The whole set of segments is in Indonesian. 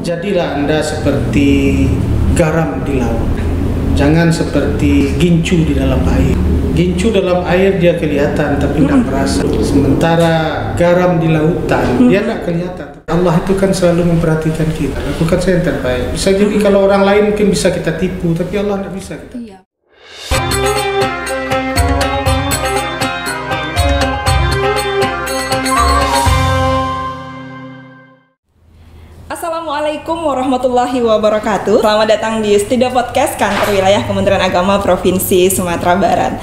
Jadilah Anda seperti garam di laut. Jangan seperti gincu di dalam air. Gincu dalam air dia kelihatan tapi tidak merasa. Sementara garam di lautan dia tidak kelihatan. Allah itu kan selalu memperhatikan kita. Lakukan saja yang terbaik. Bisa jadi kalau orang lain mungkin bisa kita tipu, tapi Allah tidak bisa kita. Iya. Assalamualaikum warahmatullahi wabarakatuh. Selamat datang di Studio Podcast Kantor Wilayah Kementerian Agama Provinsi Sumatera Barat.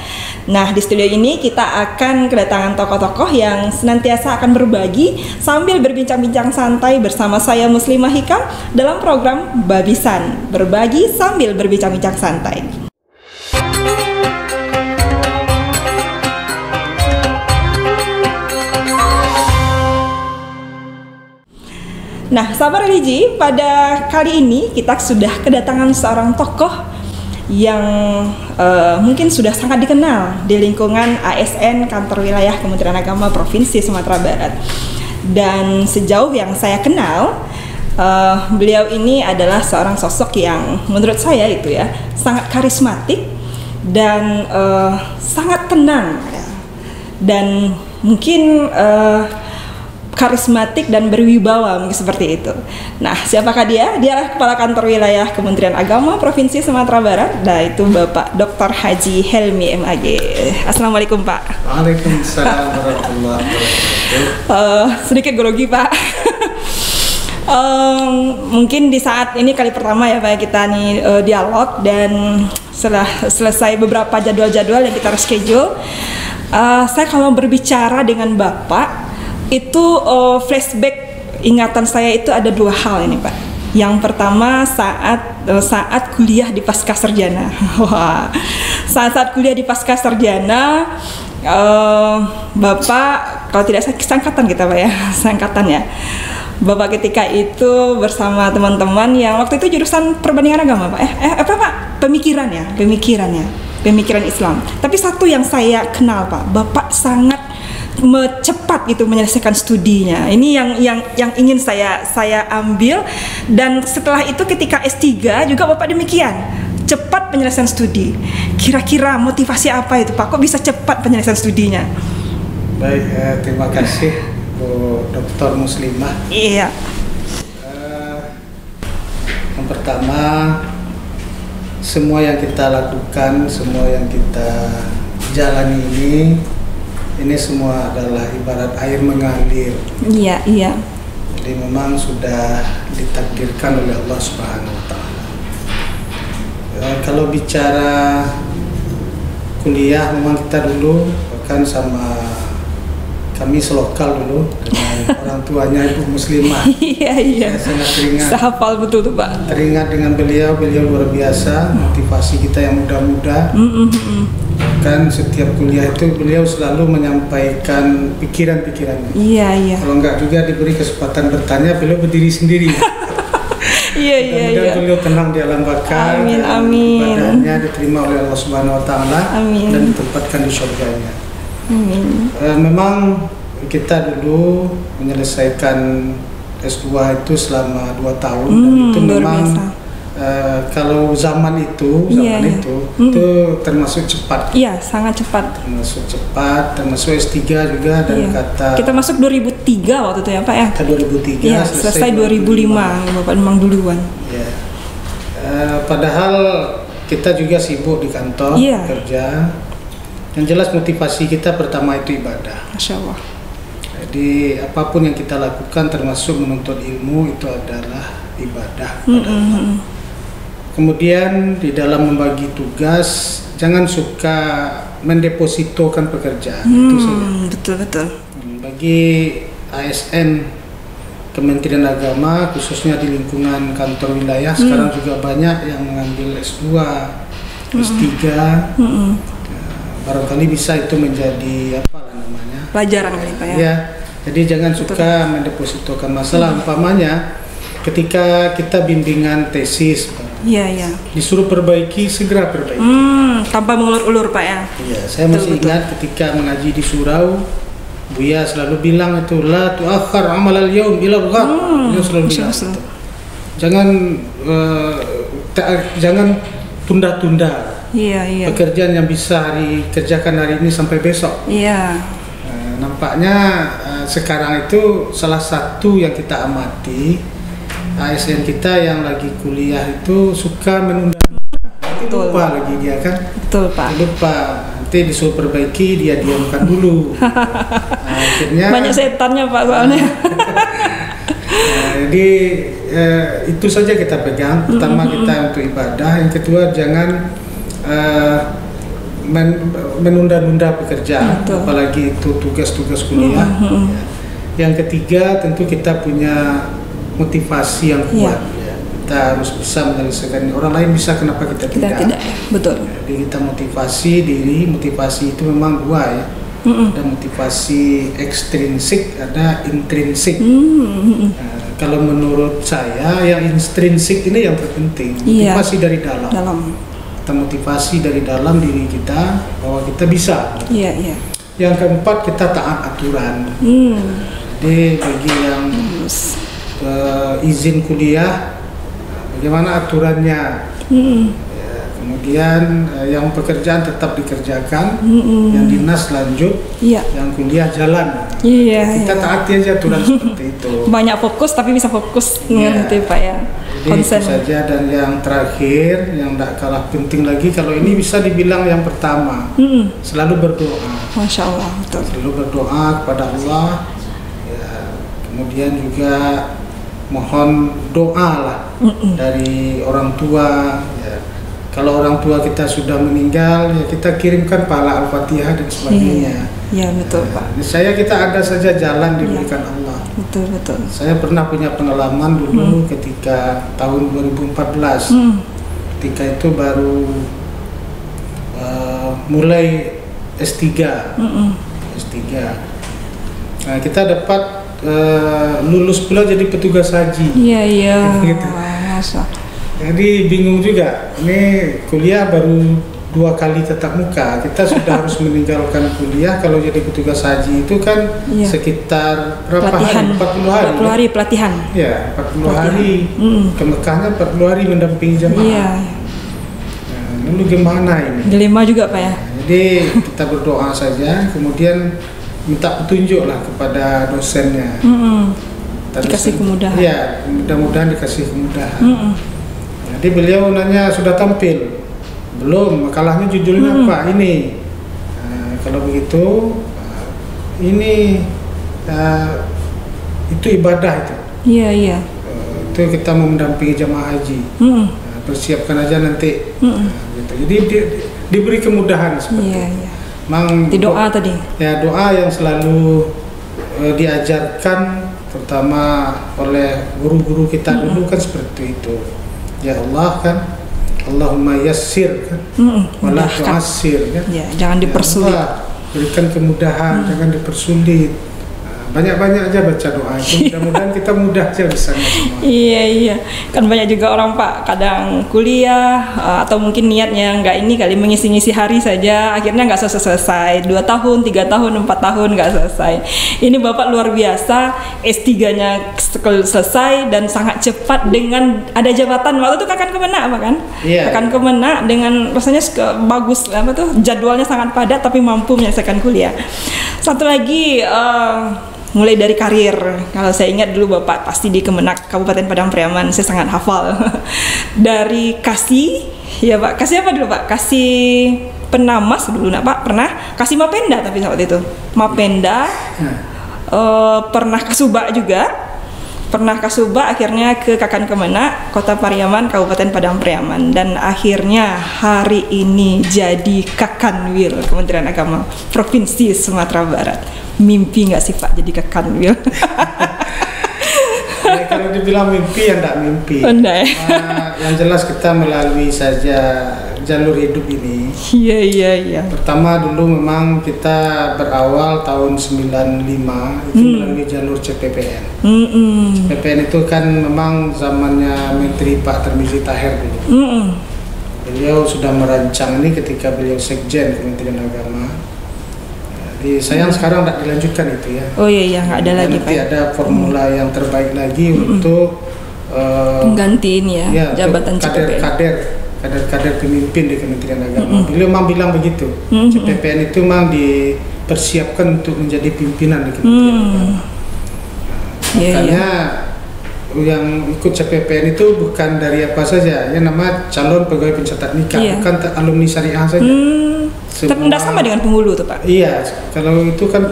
Nah, di studio ini kita akan kedatangan tokoh-tokoh yang senantiasa akan berbagi sambil berbincang-bincang santai bersama saya Muslimah Hikam dalam program Babisan, berbagi sambil berbincang-bincang santai. Nah, sahabat religi, pada kali ini kita sudah kedatangan seorang tokoh yang mungkin sudah sangat dikenal di lingkungan ASN Kantor Wilayah Kementerian Agama Provinsi Sumatera Barat. Dan sejauh yang saya kenal, beliau ini adalah seorang sosok yang menurut saya itu ya sangat karismatik dan sangat tenang ya. Dan mungkin karismatik dan berwibawa mungkin seperti itu. Nah, siapakah dia? Dialah Kepala Kantor Wilayah Kementerian Agama Provinsi Sumatera Barat. Nah, itu Bapak Dr. Haji Helmi MAG. Assalamualaikum Pak. Waalaikumsalam warahmatullahi wabarakatuh. Sedikit grogi Pak. Mungkin di saat ini kali pertama ya Pak kita nih dialog, dan setelah selesai beberapa jadwal-jadwal yang kita reschedule, saya kalau berbicara dengan Bapak itu flashback ingatan saya itu ada dua hal ini Pak. Yang pertama saat kuliah di Pascasarjana. Wah, saat kuliah di Pascasarjana, Bapak kalau tidak sangkatan kita Pak ya, sangkatan ya. Bapak ketika itu bersama teman-teman yang waktu itu jurusan perbandingan agama Pak. Pemikiran pemikiran Islam. Tapi satu yang saya kenal Pak, Bapak sangat cepat gitu menyelesaikan studinya. Ini yang ingin saya ambil, dan setelah itu ketika S3 juga Bapak demikian, cepat penyelesaian studi. Kira-kira motivasi apa itu Pak? Kok bisa cepat penyelesaian studinya? Baik, terima kasih Bu Dr. Muslimah. Iya. Yang pertama, semua yang kita lakukan, semua yang kita jalani ini semua adalah ibarat air mengalir. Iya. Jadi memang sudah ditakdirkan oleh Allah Subhanahu wa Ta'ala. Kalau bicara kuliah, memang kita dulu bahkan sama kami selokal dulu dengan orang tuanya Ibu Muslimah. Iya. Saya sangat teringat. Hafal betul tuh Pak. Teringat dengan beliau luar biasa, motivasi kita yang muda-muda. Kan setiap kuliah itu beliau selalu menyampaikan pikiran-pikirannya. Iya. Kalau enggak juga diberi kesempatan bertanya, beliau berdiri sendiri. Mudah-mudahan beliau tenang di alam baka. Amin. Ibadahnya diterima oleh Allah Subhanahu wa Ta'ala dan ditempatkan di surganya. Memang kita dulu menyelesaikan S2 itu selama 2 tahun, dan itu memang kalau zaman itu itu termasuk cepat. Iya, sangat cepat. Termasuk S3 juga, dan kata kita masuk 2003 waktu itu ya Pak ya. Kita 2003 ya, selesai 2005. Bapak memang duluan. Ya. Padahal kita juga sibuk di kantor kerja. Yang jelas motivasi kita pertama itu ibadah. Masya Allah. Jadi apapun yang kita lakukan termasuk menuntut ilmu itu adalah ibadah. Kemudian di dalam membagi tugas, jangan suka mendepositokan pekerjaan. Itu saja. Betul. Bagi ASN Kementerian Agama, khususnya di lingkungan kantor wilayah, sekarang juga banyak yang mengambil S2, S3. Barangkali bisa itu menjadi pelajaran kali Pak ya. Ya, jadi jangan suka mendepositokan masalah. Umpamanya ketika kita bimbingan tesis, disuruh perbaiki, segera perbaiki. Tanpa mengulur-ulur Pak ya. Iya, saya masih ingat ketika mengaji di surau, Buya selalu bilang itu la tu'akhir amal al-yaum ila al-ghad. Dia selalu bilang itu. jangan tunda-tunda. Iya. Pekerjaan yang bisa kerjakan hari ini sampai besok. Iya. Nampaknya sekarang itu salah satu yang kita amati, ASN kita yang lagi kuliah itu suka menunda. Betul. Lupa lagi dia kan. Betul, Pak. Lupa, nanti disuruh perbaiki, dia diamkan dulu. Akhirnya Banyak setannya, Pak, soalnya. Jadi itu saja kita pegang. Pertama kita untuk ibadah, yang kedua jangan menunda-nunda pekerjaan, apalagi itu tugas-tugas kuliah. Yang ketiga tentu kita punya motivasi yang kuat. Kita harus bisa menyelesaikan. Orang lain bisa, kenapa kita tidak? Betul. Jadi kita motivasi diri. Motivasi itu memang dua ya. Ada motivasi ekstrinsik, ada intrinsik. Kalau menurut saya yang intrinsik ini yang terpenting, motivasi dari dalam. Kita motivasi dari dalam diri kita bahwa kita bisa. Yang keempat, kita taat aturan. Jadi bagi yang izin kuliah, bagaimana aturannya. Kemudian yang pekerjaan tetap dikerjakan, yang dinas lanjut, yang kuliah jalan. Kita taati aja aturan seperti itu. Banyak fokus tapi bisa fokus ngerti Pak ya. Jadi itu saja. Dan yang terakhir, yang tidak kalah penting lagi, kalau ini bisa dibilang yang pertama, selalu berdoa. Masya Allah. Betul. Selalu berdoa kepada Allah. Kemudian juga mohon doa lah dari orang tua. Kalau orang tua kita sudah meninggal, ya kita kirimkan pahala Al-Fatihah dan sebagainya. Iya betul Pak. Saya kita ada saja jalan diberikan Allah. Betul. Saya pernah punya pengalaman dulu ketika tahun 2014. Ketika itu baru mulai S3. S3. Nah, kita dapat lulus pula jadi petugas haji. Iya. Gitu. Jadi bingung juga, ini kuliah baru 2 kali tatap muka, kita sudah harus meninggalkan kuliah. Kalau jadi petugas haji itu kan sekitar berapa pelatihan, hari? 40 hari. 40 hari pelatihan. Ya, 40 hari. Ke Mekahnya 40 hari mendampingi jemaah. Nah, lalu gimana ini? Dilema juga Pak ya. Jadi kita berdoa saja, kemudian minta petunjuk lah kepada dosennya. Dikasih kemudahan. Iya, mudah-mudahan dikasih kemudahan. Jadi beliau nanya, sudah tampil? Belum, makalahnya judulnya apa? Ini. Kalau begitu, ini itu ibadah itu. Iya. Itu kita mau mendampingi jamaah haji. Persiapkan aja nanti. Gitu. Jadi diberi kemudahan seperti itu. Di doa tadi. Ya, doa yang selalu diajarkan terutama oleh guru-guru kita dulu kan seperti itu. Ya Allah kan, Allahumma yassir kan, wala tu'assir kan. Ya, jangan dipersulit. Ya Allah, berikan kemudahan, jangan dipersulit. Banyak-banyak aja baca doa itu, mudah-mudahan kita mudah aja bisa semua. Iya. Kan banyak juga orang Pak kadang kuliah atau mungkin niatnya nggak ini kali mengisi-ngisi hari saja, akhirnya nggak selesai. 2 tahun, 3 tahun, 4 tahun nggak selesai. Ini Bapak luar biasa, S3-nya selesai dan sangat cepat dengan ada jabatan. Waktu itu Kakan Kemenak Pak kan? Iya. Kakan Kemenak dengan rasanya bagus, jadwalnya sangat padat tapi mampu menyelesaikan kuliah. Satu lagi mulai dari karir. Kalau saya ingat dulu Bapak pasti di Kemenak Kabupaten Padang Pariaman, saya sangat hafal. Dari Kasih, ya Pak. Kasih apa dulu Pak? Kasih Penamas dulu nak Pak, pernah. Kasih Mapenda tapi saat itu. Mapenda. Pernah Kasubag juga. Pernah Kasubag, akhirnya ke Kakan Kemenak, Kota Pariaman, Kabupaten Padang Pariaman, dan akhirnya hari ini jadi Kakanwil Kementerian Agama Provinsi Sumatera Barat. Mimpi nggak sih Pak jadi Kakanwil? Ya, kalau dibilang mimpi ya enggak mimpi. Yang jelas kita melalui saja jalur hidup ini. Iya. Pertama dulu memang kita berawal tahun 95 itu melalui jalur CPPN. CPPN itu kan memang zamannya Menteri Pak Tarmizi Taher dulu. Beliau sudah merancang ini ketika beliau Sekjen Kementerian Agama. Jadi sayang sekarang tidak dilanjutkan itu ya. Oh iya, nggak ada lagi Pak. Nanti ada formula yang terbaik lagi untuk pengganti ini ya, jabatan CPPN. Kader pemimpin di Kementerian Agama. Beliau memang bilang begitu. CPPN itu memang dipersiapkan untuk menjadi pimpinan di Kementerian Agama. Makanya yang ikut CPPN itu bukan dari apa saja, ya nama calon pegawai pencatat nikah, bukan alumni syariah saja. Tidak sama dengan penghulu tuh Pak? Iya, kalau itu kan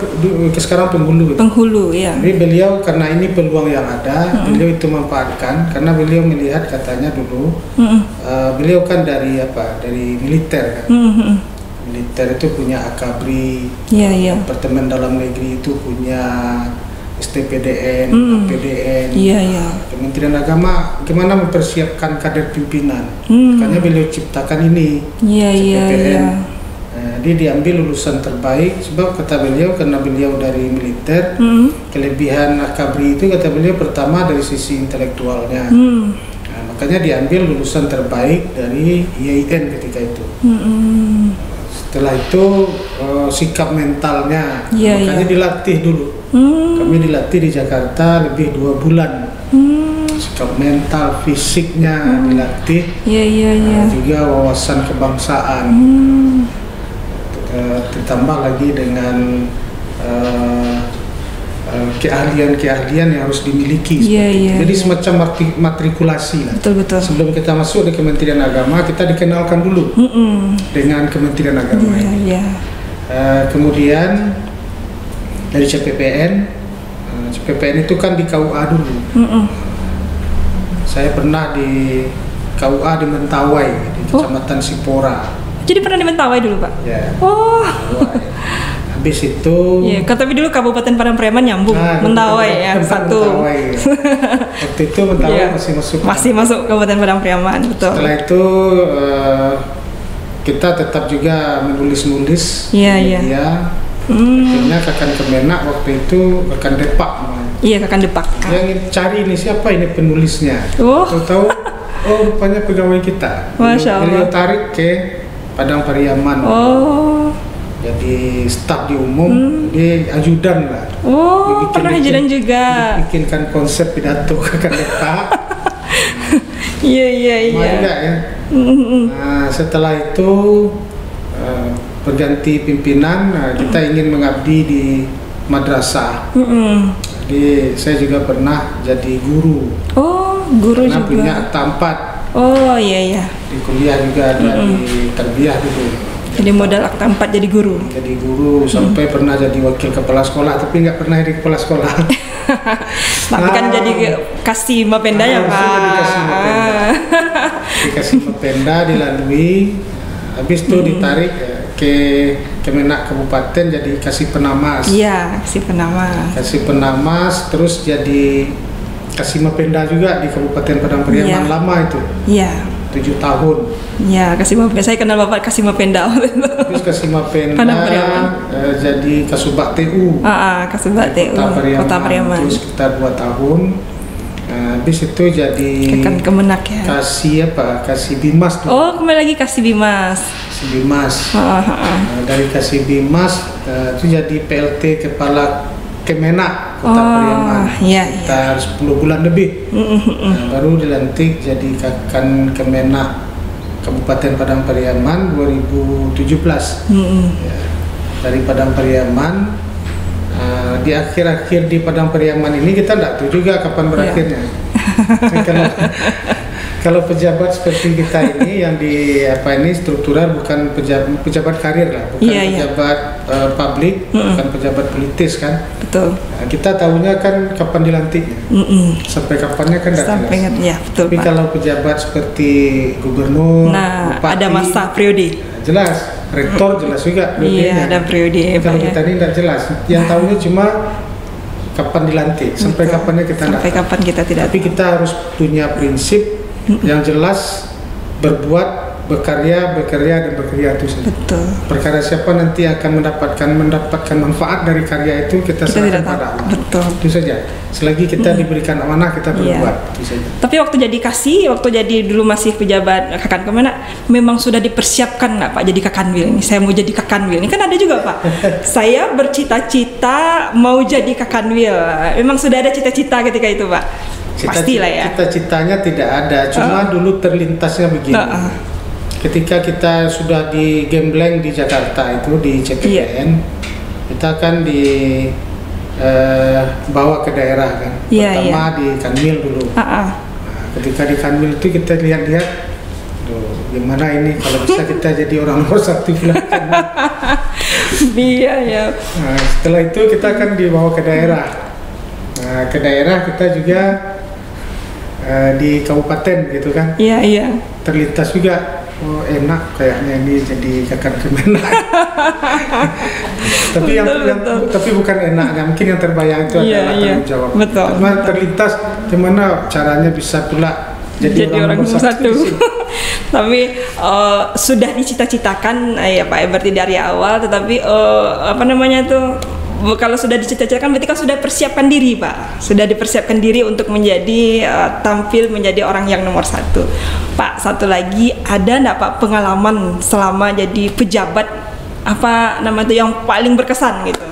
sekarang penghulu. Penghulu, iya. Jadi beliau karena ini peluang yang ada, beliau itu memanfaatkan karena beliau melihat katanya dulu, beliau kan dari militer kan. Militer itu punya akabri, Departemen Dalam Negeri itu punya STPDN, APDN, Kementerian Agama gimana mempersiapkan kader pimpinan, makanya beliau ciptakan ini CPPN. Dia diambil lulusan terbaik sebab kata beliau karena beliau dari militer, kelebihan akabri itu kata beliau pertama dari sisi intelektualnya, makanya diambil lulusan terbaik dari IAIN ketika itu. Setelah itu sikap mentalnya, makanya dilatih dulu. Kami dilatih di Jakarta lebih 2 bulan. Sikap mental, fisiknya dilatih, juga wawasan kebangsaan. Ditambah lagi dengan keahlian-keahlian yang harus dimiliki. Jadi semacam matrikulasi lah. Betul. Sebelum kita masuk di Kementerian Agama, kita dikenalkan dulu dengan Kementerian Agama. Kemudian dari CPPN itu kan di KUA dulu. Saya pernah di KUA di Mentawai, di Kecamatan Sipora. Jadi pernah di Mentawai dulu Pak? Ya. Habis itu tapi dulu Kabupaten Padang Pariaman nyambung Mentawai ya, satu. Waktu itu Mentawai masih masuk Kabupaten Padang Pariaman, betul. Setelah itu kita tetap juga menulis-nulis media. Akhirnya Kakan Kemenak waktu itu Kakan Depak namanya. Kakan Depak. Yang cari ini siapa ini penulisnya? Tahu rupanya pegawai kita. Beliau tarik ke Padang Pariaman. Jadi staf di umum, dia ajudan lah. Pernah ajudan juga. Bikinkan konsep pidato Kakan Depak. Iya. Juga ya. Nah, setelah itu berganti pimpinan, kita ingin mengabdi di madrasah. Jadi saya juga pernah jadi guru. Guru karena juga. Punya akta 4. Iya. Di kuliah juga ada di tarbiyah dulu. Jadi modal akta 4 jadi guru. Jadi guru sampai pernah jadi wakil kepala sekolah, tapi nggak pernah jadi kepala sekolah. Tapi kan jadi kasih Mapenda ya Pak. Dikasih Mapenda dilalui, habis itu ditarik ke Kemenak Kabupaten jadi kasih penamas. Kasih penamas, terus jadi kasih Mapenda juga di Kabupaten Padang Pariaman. Lama itu. 7 tahun. Kasih Mapenda. Saya kenal Bapak kasih Mapenda. Terus kasih Mapenda jadi Kasubag TU. Kasubag TU Kota Pariaman. Terus kita 2 tahun. Habis itu jadi Kakan Kemenak ya. Kasih Bimas tuh. Kembali lagi kasih Bimas. Dari kasih Bimas itu jadi PLT Kepala Kemenak Kota Pariaman. Sekitar 10 bulan lebih. Baru dilantik jadi Kakan Kemenak Kabupaten Padang Pariaman 2017. Dari Padang Pariaman, di akhir-akhir di Padang Pariaman ini kita tidak tahu juga kapan berakhirnya. Kalau pejabat seperti kita ini yang di struktural bukan pejabat karir lah, bukan pejabat publik, bukan pejabat politis kan. Betul. Kita tahunya kan kapan dilantiknya, sampai kapannya kan tidak jelas. Betul, tapi Pak. Kalau pejabat seperti gubernur, bupati, ada masa periode. Jelas. Rektor jelas juga. Ada periode. Kalau kita ini tidak jelas. Yang tahunya cuma kapan dilantik, sampai kapannya kita tidak. Sampai kapan kita tidak. Tapi kita harus punya prinsip yang jelas, bekerja dan bekerja itu saja. Betul. Perkara siapa nanti akan mendapatkan manfaat dari karya itu kita serahkan pada Allah. Betul. Itu saja. Selagi kita diberikan amanah kita berbuat. Itu saja. Tapi waktu jadi dulu masih pejabat Kakan Kemenak, memang sudah dipersiapkan nggak Pak jadi Kakanwil ini? Saya mau jadi Kakanwil ini kan ada juga Pak. Saya bercita-cita mau jadi Kakanwil. Memang sudah ada cita-cita ketika itu Pak. Pastilah ya. Cita-citanya tidak ada, cuma dulu terlintasnya begini. Ketika kita sudah di Gembleng di Jakarta itu di CPPN, kita kan bawa ke daerah kan. Pertama di Kanwil dulu. Nah, ketika di Kanwil itu kita lihat-lihat, gimana ini kalau bisa kita jadi orang nomor 1 belakang. Iya ya. Nah, setelah itu kita kan dibawa ke daerah. Nah, ke daerah kita juga di kabupaten gitu kan. Iya. Terlintas juga. Oh enak kayaknya ini jadi Kakak Kemenak. Tapi tapi bukan enaknya, mungkin yang terbayang itu adalah tanggung jawab. Betul. Karena terlintas gimana caranya bisa pula jadi orang nomor 1. Tapi sudah dicita-citakan ya Pak, berarti dari awal. Tetapi kalau sudah dicita-citakan berarti kan sudah persiapkan diri Pak, sudah dipersiapkan diri untuk menjadi tampil menjadi orang yang nomor 1. Pak, satu lagi, ada enggak Pak pengalaman selama jadi pejabat yang paling berkesan gitu?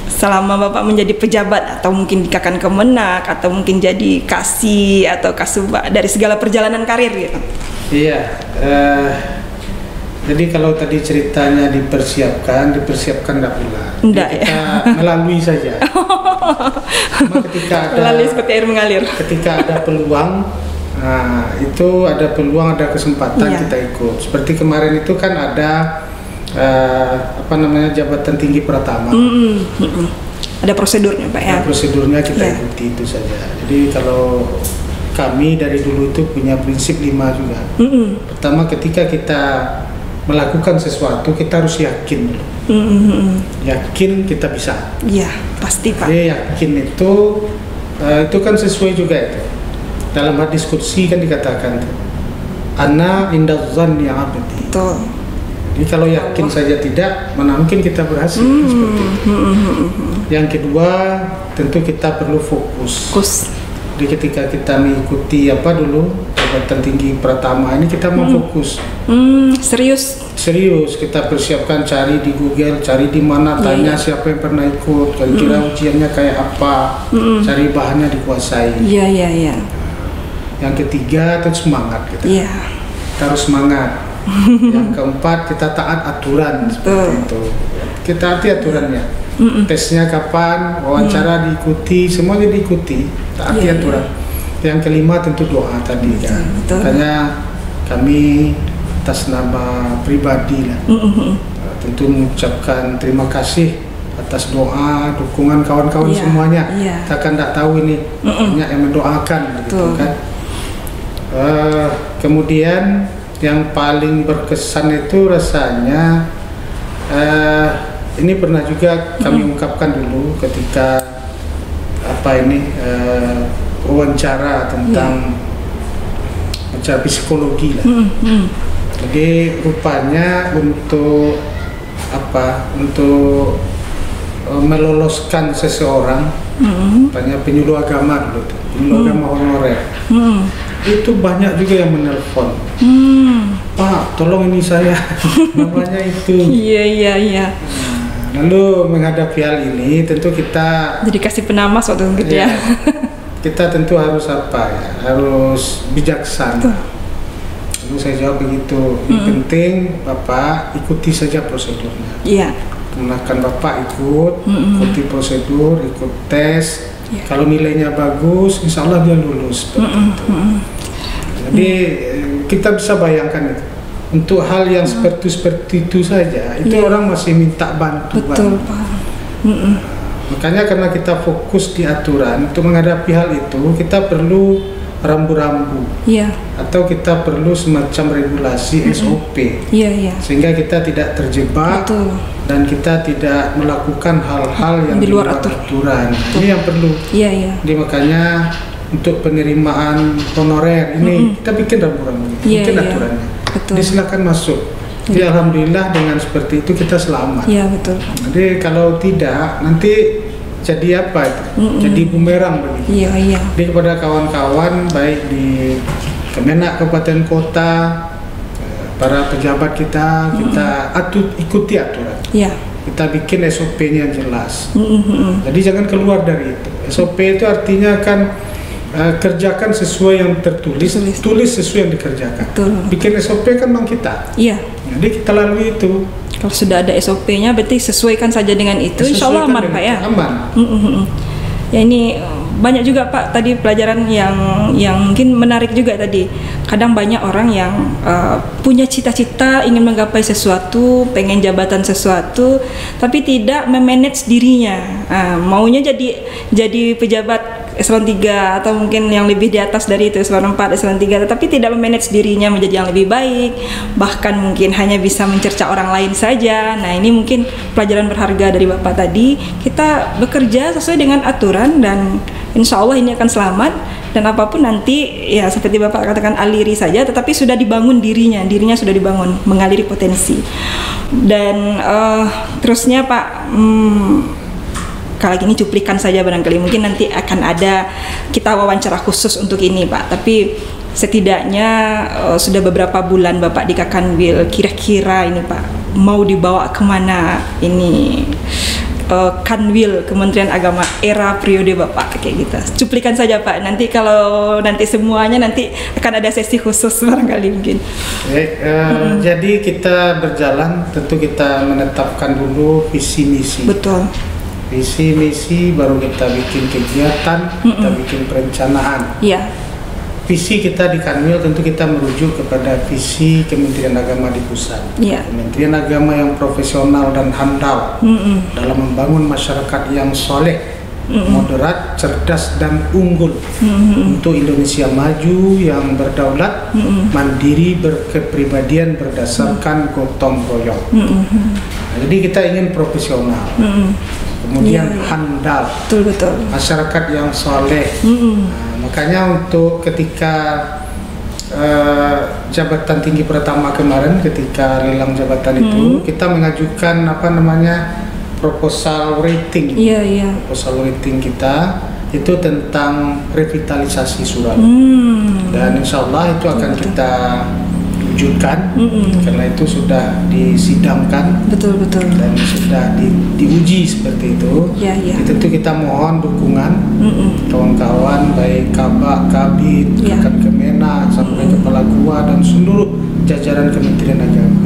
Selama Bapak menjadi pejabat, atau mungkin di Kakan Kemenak, atau mungkin jadi kasih atau kasubag dari segala perjalanan karir gitu. Iya. Jadi kalau tadi ceritanya dipersiapkan enggak pula. Kita melalui saja. Ketika ada melalui seperti air mengalir. Ketika ada peluang, itu ada peluang, ada kesempatan kita ikut. Seperti kemarin itu kan ada jabatan tinggi Pratama. Ada prosedurnya Pak ya. Ada prosedurnya kita ikuti itu saja. Jadi kalau kami dari dulu itu punya prinsip 5 juga. Pertama, ketika kita melakukan sesuatu kita harus yakin dulu. Yakin kita bisa. Iya, pasti Pak. Jadi yakin itu kan sesuai juga itu. Dalam hadis qudsi kan dikatakan, ana indaz zanni abdi. Betul. Jadi kalau yakin saja tidak, mana mungkin kita berhasil seperti itu. Yang kedua, tentu kita perlu fokus. Jadi ketika kita mengikuti jabatan tinggi Pratama ini, kita mau fokus. Serius kita persiapkan, cari di Google, cari di mana, tanya siapa yang pernah ikut, kira-kira ujiannya kayak apa, cari bahannya dikuasai. Iya. Yang ketiga, terus semangat kita. Kita harus semangat. Yang keempat, kita taat aturan seperti itu. Kita taati aturannya. Tesnya kapan, wawancara diikuti, semuanya diikuti, taati aturan. Yang kelima tentu doa tadi kan. Makanya kami atas nama pribadi lah, tentu mengucapkan terima kasih atas doa, dukungan kawan-kawan semuanya. Kita kan tidak tahu ini banyak yang mendoakan gitu kan. Kemudian yang paling berkesan itu rasanya ini pernah juga kami ungkapkan dulu ketika wawancara tentang wawancara psikologi lah. Jadi rupanya untuk meloloskan seseorang, banyak penyuluh agama dulu, penyuluh agama honorer. Itu banyak juga yang menelpon. Pak, tolong ini saya, namanya itu. Iya. Lalu menghadapi hal ini tentu kita jadi kasih penamas waktu itu ya. Kita tentu harus harus bijaksana. Lalu saya jawab begitu. Yang penting Bapak ikuti saja prosedurnya. Iya. Gunakan Bapak ikuti prosedur, ikut tes. Kalau nilainya bagus, insya Allah dia lulus. Jadi kita bisa bayangkan itu. Untuk hal yang seperti itu saja, itu orang masih minta bantuan. Betul Pak. Makanya karena kita fokus di aturan, untuk menghadapi hal itu kita perlu rambu-rambu. Atau kita perlu semacam regulasi SOP. Sehingga kita tidak terjebak. Dan kita tidak melakukan hal-hal yang di luar aturan. Ini yang perlu. Jadi makanya untuk penerimaan honorer ini kita bikin rambu-rambu, bikin aturannya. Jadi silakan masuk. Jadi alhamdulillah dengan seperti itu kita selamat. Betul. Jadi kalau tidak nanti jadi apa itu? Jadi bumerang begitu. Jadi kepada kawan-kawan baik di Kemenak Kabupaten Kota, para pejabat kita ikuti aturan. Kita bikin SOP-nya jelas. Jadi jangan keluar dari itu. SOP itu artinya kan kerjakan sesuai yang tertulis, tulis sesuai yang dikerjakan. Betul. Bikin SOP kan memang kita. Iya. Jadi kita lalui itu. Kalau sudah ada SOP-nya, berarti sesuaikan saja dengan itu. Insya Allah aman, Pak ya. Aman. Ya ini banyak juga Pak tadi pelajaran yang mungkin menarik juga tadi. Kadang banyak orang yang punya cita-cita ingin menggapai sesuatu, pengen jabatan sesuatu, tapi tidak memanage dirinya. Maunya jadi pejabat eselon 3 atau mungkin yang lebih di atas dari itu, eselon 4, eselon 3, tetapi tidak memanage dirinya menjadi yang lebih baik, bahkan mungkin hanya bisa mencerca orang lain saja. Nah ini mungkin pelajaran berharga dari Bapak tadi. Kita bekerja sesuai dengan aturan dan insya Allah ini akan selamat. Dan apapun nanti ya seperti Bapak katakan aliri saja, tetapi sudah dibangun dirinya sudah dibangun, mengaliri potensi. Dan terusnya Pak, kali ini cuplikan saja barangkali, mungkin nanti akan ada kita wawancara khusus untuk ini Pak, tapi setidaknya sudah beberapa bulan Bapak di Kakanwil, kira-kira ini Pak mau dibawa kemana ini Kanwil Kementerian Agama era periode Bapak kayak gitu. Cuplikan saja Pak, nanti kalau nanti semuanya nanti akan ada sesi khusus barangkali mungkin. Jadi kita berjalan, tentu kita menetapkan dulu visi misi. Betul. Visi misi baru kita bikin kegiatan, kita bikin perencanaan. Iya. Visi kita di Kanwil tentu kita merujuk kepada visi Kementerian Agama di pusat. Iya. Kementerian Agama yang profesional dan handal dalam membangun masyarakat yang soleh, moderat, cerdas dan unggul untuk Indonesia maju yang berdaulat, mandiri, berkepribadian berdasarkan gotong royong. Nah, jadi kita ingin profesional. Kemudian handal, betul. Masyarakat yang soleh. Nah, makanya untuk ketika jabatan tinggi pertama kemarin, ketika lelang jabatan itu, kita mengajukan proposal rating. Proposal rating kita itu tentang revitalisasi Surau. Dan insya Allah itu akan kita wujudkan, karena itu sudah disidangkan, betul dan sudah diuji seperti itu. Tentu kita mohon dukungan kawan-kawan baik Kabak, Kabit, Rekan Kemenak sampai Kepala Gua dan seluruh jajaran Kementerian Agama.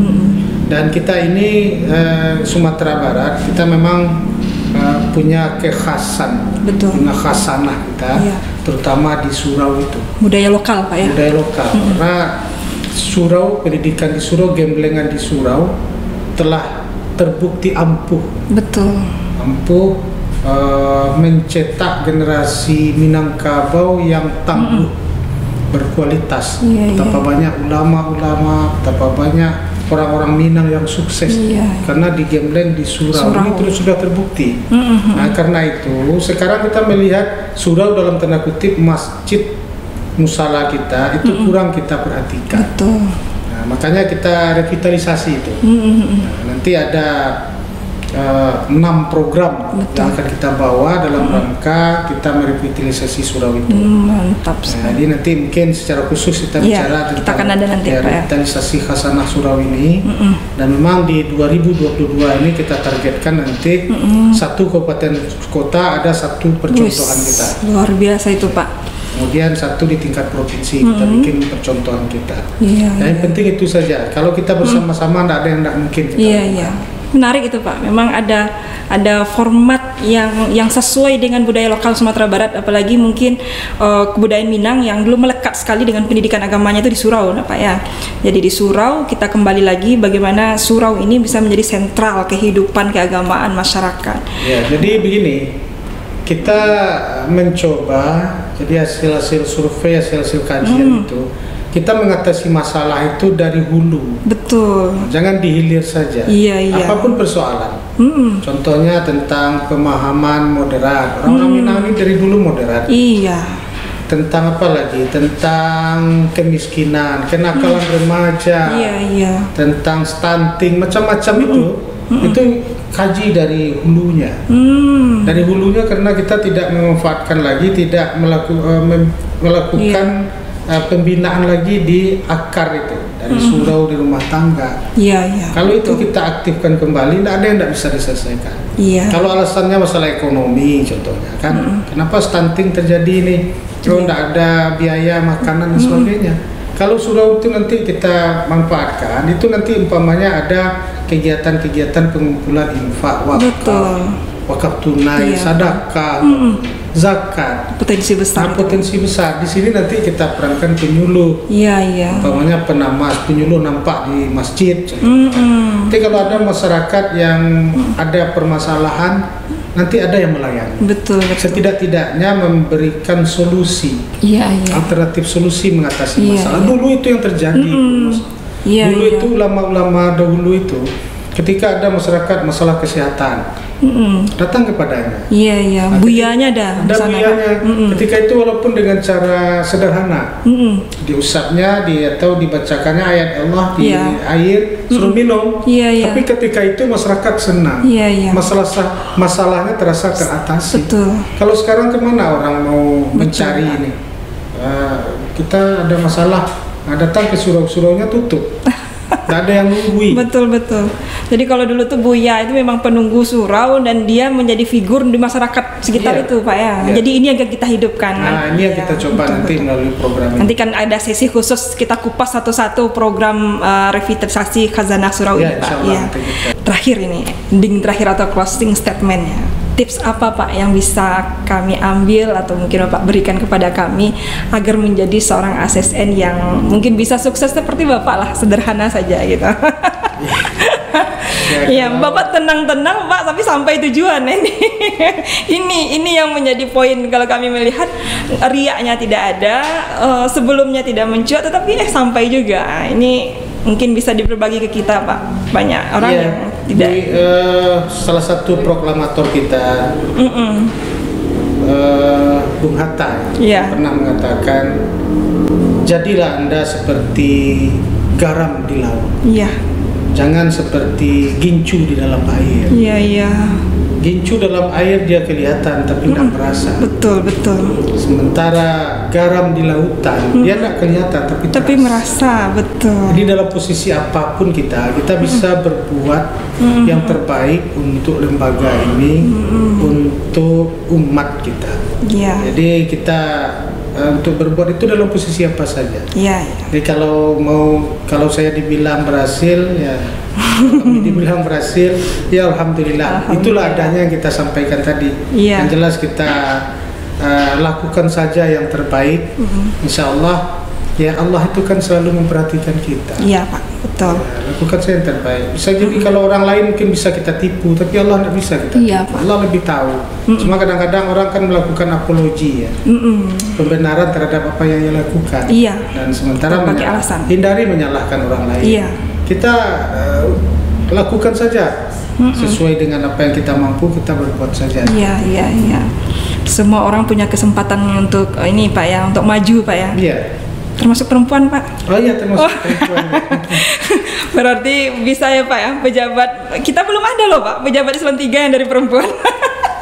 Dan kita ini Sumatera Barat, kita memang punya kekhasan, punya khasanah kita, terutama di surau itu. Budaya lokal Pak ya. Budaya lokal, karena surau, pendidikan di surau, gemblengan di surau telah terbukti ampuh. Ampuh mencetak generasi Minangkabau yang tangguh, berkualitas. Betapa banyak ulama-ulama, betapa banyak orang-orang Minang yang sukses, karena digembleng di surau. Ini terus sudah terbukti. Nah, karena itu sekarang kita melihat surau dalam tanda kutip masjid musala kita itu kurang kita perhatikan. Nah, makanya kita revitalisasi itu. Nah, nanti ada 6 program yang akan kita bawa dalam rangka kita merevitalisasi surau itu. Mantap. Nah, jadi nanti mungkin secara khusus kita bicara tentang kita akan ada nanti, revitalisasi khasanah surau ini. Dan memang di 2022 ini kita targetkan nanti satu kabupaten kota ada satu percontohan kita. Luar biasa itu Pak. Kemudian satu di tingkat provinsi kita bikin percontohan kita. Yang penting itu saja. Kalau kita bersama-sama tidak ada yang tidak mungkin. Menarik itu Pak. Memang ada format yang sesuai dengan budaya lokal Sumatera Barat, apalagi mungkin kebudayaan Minang yang belum melekat sekali dengan pendidikan agamanya itu di surau, Pak ya. Jadi di surau kita kembali lagi bagaimana surau ini bisa menjadi sentral kehidupan keagamaan masyarakat. Ya, jadi begini. Kita mencoba, jadi hasil-hasil survei, hasil-hasil kajian itu, kita mengatasi masalah itu dari hulu. Betul. Jangan dihilir saja. Apapun persoalan. Contohnya tentang pemahaman moderat. Orang-orang Minang ini dari dulu moderat. Tentang apa lagi? Tentang kemiskinan, kenakalan remaja. Tentang stunting, macam-macam itu kaji dari hulunya. Dari hulunya karena kita tidak memanfaatkan lagi, tidak melakukan pembinaan lagi di akar itu dari surau di rumah tangga. Iya, iya. Kalau itu kita aktifkan kembali, tidak ada yang tidak bisa diselesaikan. Iya. Kalau alasannya masalah ekonomi contohnya kan, kenapa stunting terjadi ini? Kalau tidak ada biaya makanan dan sebagainya. Kalau surau itu nanti kita manfaatkan, itu nanti umpamanya ada kegiatan-kegiatan pengumpulan infak, wakaf tunai, sedekah, zakat. Potensi besar. Potensi besar. Di sini nanti kita perankan penyuluh. Iya, iya. Umpamanya penamas, penyuluh nampak di masjid. Nanti kalau ada masyarakat yang ada permasalahan, nanti ada yang melayani. Betul, betul. Setidak-tidaknya memberikan solusi. Iya, iya. Alternatif solusi mengatasi masalah. Iya. Dulu itu yang terjadi. Iya, Dulu iya. itu ulama-ulama dahulu itu, ketika ada masyarakat masalah kesehatan, datang kepadanya. Iya, iya. Buyanya ada di Ada sana. buyanya. Ketika itu walaupun dengan cara sederhana, diusapnya, atau dibacakannya ayat Allah di air, suruh minum. Iya, iya. Tapi ketika itu masyarakat senang. Iya, iya. Masalahnya terasa teratasi. Betul. Kalau sekarang kemana orang mau mencari ini? Kita ada masalah, datang ke surau-suraunya tutup. Tidak ada yang nungguin. Betul, betul. Jadi kalau dulu tuh Buya itu memang penunggu surau dan dia menjadi figur di masyarakat sekitar itu, Pak ya. Jadi ini yang kita hidupkan. Nah, ini yang kita coba nanti melalui program ini. Nanti kan ada sesi khusus kita kupas satu-satu program revitalisasi Khazanah Surau ini, Pak. Iya. Terakhir ini, ending terakhir atau closing statementnya. Tips apa Pak yang bisa kami ambil atau mungkin Bapak berikan kepada kami agar menjadi seorang ASN yang mungkin bisa sukses seperti Bapak lah, sederhana saja gitu. Iya, Bapak tenang-tenang Pak, tapi sampai tujuan ini. ini yang menjadi poin kalau kami melihat riaknya tidak ada, sebelumnya tidak mencuat, tetapi sampai juga. Ini mungkin bisa berbagi ke kita Pak, banyak orang yang tidak. Salah satu proklamator kita, Bung Hatta, pernah mengatakan, jadilah Anda seperti garam di laut. Iya. Jangan seperti gincu di dalam air. Iya, iya. Gincu dalam air dia kelihatan tapi tidak merasa. Betul, betul. Sementara garam di lautan dia tidak kelihatan tapi merasa. Betul. Jadi dalam posisi apapun kita bisa berbuat yang terbaik untuk lembaga ini, untuk umat kita. Iya. Jadi kita untuk berbuat itu dalam posisi apa saja. Iya. Jadi kalau saya dibilang berhasil, ya kami dibilang berhasil, ya alhamdulillah. Itulah adanya yang kita sampaikan tadi. Yang jelas kita lakukan saja yang terbaik. Insya Allah, ya Allah itu kan selalu memperhatikan kita. Iya Pak, betul. Ya, lakukan saja yang terbaik. Bisa jadi kalau orang lain mungkin bisa kita tipu, tapi Allah tidak bisa kita tipu. Pak. Allah lebih tahu. Cuma kadang-kadang orang kan melakukan apologi ya, pembenaran terhadap apa yang dia lakukan. Iya. Dan sementara alasan. hindari menyalahkan orang lain. Iya. Kita lakukan saja sesuai dengan apa yang kita mampu, kita berbuat saja. Iya, iya, iya. Semua orang punya kesempatan untuk ini Pak ya, untuk maju Pak ya. Iya. Termasuk perempuan Pak. Oh iya, termasuk perempuan. Berarti bisa ya Pak ya, pejabat. Kita belum ada loh Pak, pejabat eselon 3 yang dari perempuan.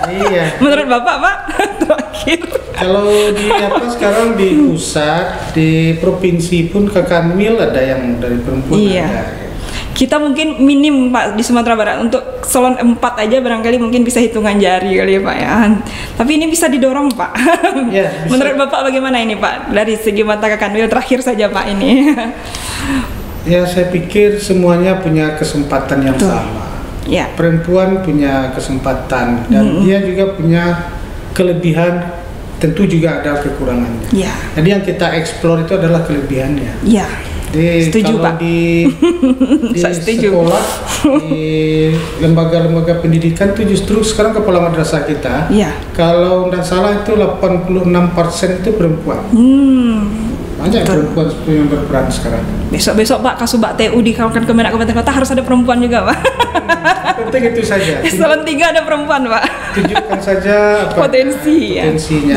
Iya. Menurut Bapak Pak, terakhir. Kalau di sekarang di pusat, di provinsi pun ke Kanwil ada yang dari perempuan. Iya. Ada. Kita mungkin minim Pak di Sumatera Barat untuk eselon 4 aja barangkali mungkin bisa hitungan jari kali ya Pak ya. Tapi ini bisa didorong Pak. Ya, bisa. Menurut Bapak bagaimana ini Pak? Dari segi mata ke Kanwil terakhir saja Pak ini. Ya saya pikir semuanya punya kesempatan yang sama. Ya. Perempuan punya kesempatan dan dia juga punya kelebihan, tentu juga ada kekurangannya. Ya. Jadi yang kita eksplor itu adalah kelebihannya. Ya. Kalau Setuju, Pak. di sekolah, di lembaga-lembaga pendidikan itu justru sekarang kepala madrasah kita, kalau tidak salah itu 86% itu perempuan. Banyak perempuan yang berperan sekarang. Besok-besok Pak Kasubag TU di kawasan Kemenak Kabupaten Kota harus ada perempuan juga Pak. Penting itu saja. Eselon 3 ada perempuan Pak. Tunjukkan saja potensinya.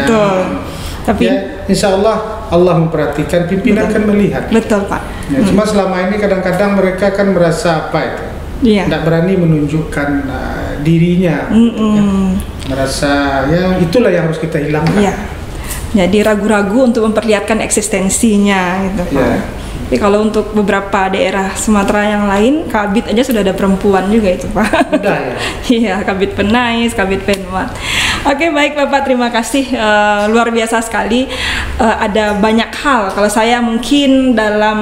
Betul. Tapi ya, insya Allah memperhatikan, pimpinan akan melihat. Betul Pak. Ya, cuma selama ini kadang-kadang mereka kan merasa apa itu, tidak berani menunjukkan dirinya. Ya, merasa ya itulah yang harus kita hilangkan. Ya. Jadi ragu-ragu untuk memperlihatkan eksistensinya gitu Pak. Ya. Tapi kalau untuk beberapa daerah Sumatera yang lain, Kabid aja sudah ada perempuan juga itu Pak. Udah ya. Iya, Kabid Penais, Kabid Penwat. Oke, baik Bapak, terima kasih. Luar biasa sekali. Ada banyak hal. Kalau saya mungkin dalam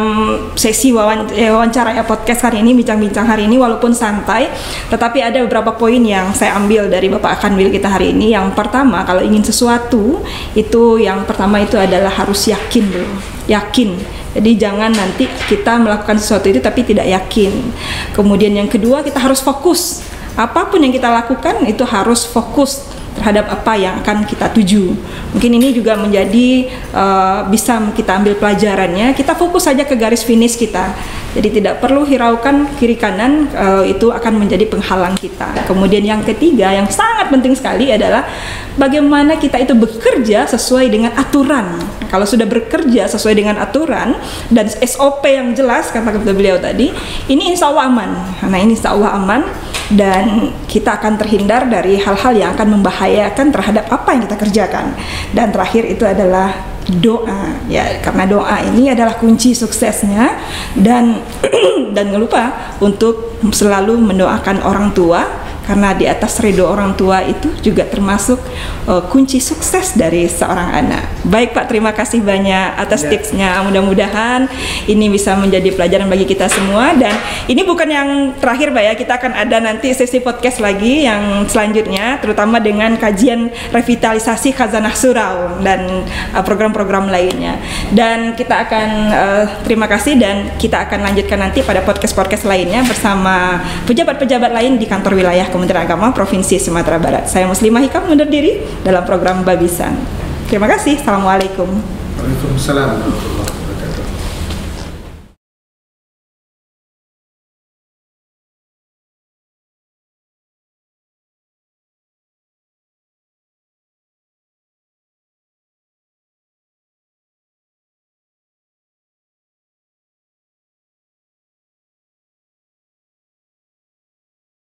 sesi wawancara ya, podcast hari ini, bincang-bincang hari ini, walaupun santai, tetapi ada beberapa poin yang saya ambil dari Bapak Akanwil kita hari ini. Yang pertama, kalau ingin sesuatu, itu yang pertama itu adalah harus yakin dulu. Yakin. Jadi jangan nanti kita melakukan sesuatu itu tapi tidak yakin. Kemudian yang kedua, kita harus fokus. Apapun yang kita lakukan itu harus fokus terhadap apa yang akan kita tuju. Mungkin ini juga menjadi bisa kita ambil pelajarannya. Kita fokus saja ke garis finish kita. Jadi tidak perlu hiraukan kiri kanan, itu akan menjadi penghalang kita. Kemudian yang ketiga yang sangat penting sekali adalah bagaimana kita itu bekerja sesuai dengan aturan. Kalau sudah bekerja sesuai dengan aturan dan SOP yang jelas, kata beliau tadi, ini insya Allah aman. Nah, ini insya Allah aman dan kita akan terhindar dari hal-hal yang akan membahayakan terhadap apa yang kita kerjakan. Dan terakhir itu adalah doa, ya, karena doa ini adalah kunci suksesnya. Dan jangan lupa untuk selalu mendoakan orang tua, karena di atas ridho orang tua itu juga termasuk kunci sukses dari seorang anak. Baik Pak, terima kasih banyak atas tipsnya. Mudah-mudahan ini bisa menjadi pelajaran bagi kita semua. Dan ini bukan yang terakhir Pak ya, kita akan ada nanti sesi podcast lagi yang selanjutnya, terutama dengan kajian revitalisasi Khazanah Surau dan program-program lainnya. Dan kita akan terima kasih dan kita akan lanjutkan nanti pada podcast-podcast lainnya bersama pejabat-pejabat lain di kantor wilayah Kementerian Agama Provinsi Sumatera Barat. Saya Muslimah Hikam undur diri dalam program Babisan. Terima kasih. Assalamualaikum. Waalaikumsalam.